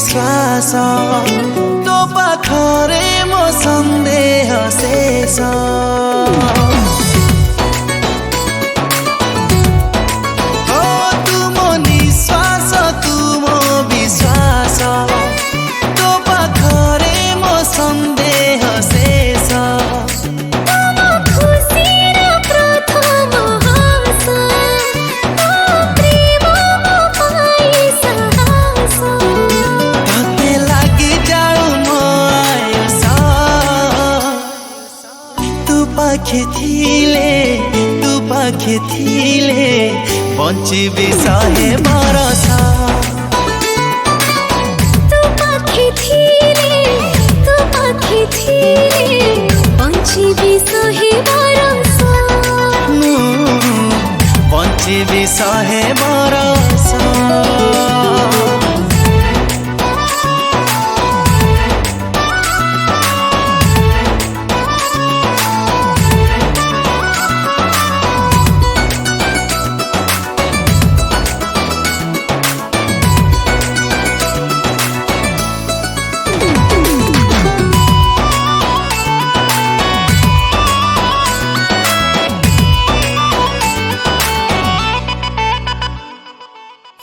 विश्वास तो पाखरे मो संदेह शेष तुम निश्वास तुम विश्वास तो पाखरे मो संदेह शेष तू पाखे थिले बंचिबी शहे बरस तू पाखे थिले बंचिबी शहे बरस बंचिबी शहे बरस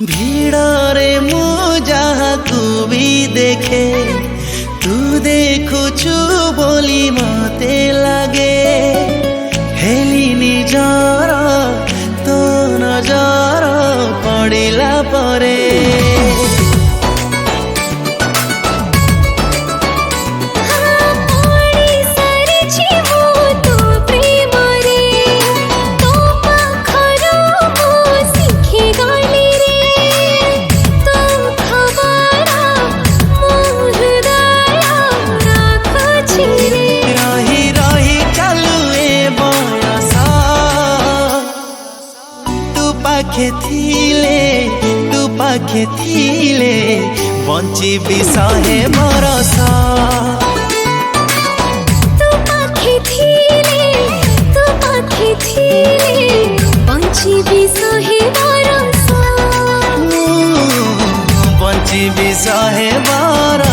भीड़रे मु जहाँ तू भी देखे तू देखुछु बोली मते लगे हेली निजर तो नजर पड़िला परे तू पाखे थिले बंचिबी शहे बरस तू पाखे थिले बंचिबी शहे बरस बंचिबी शहे बरस।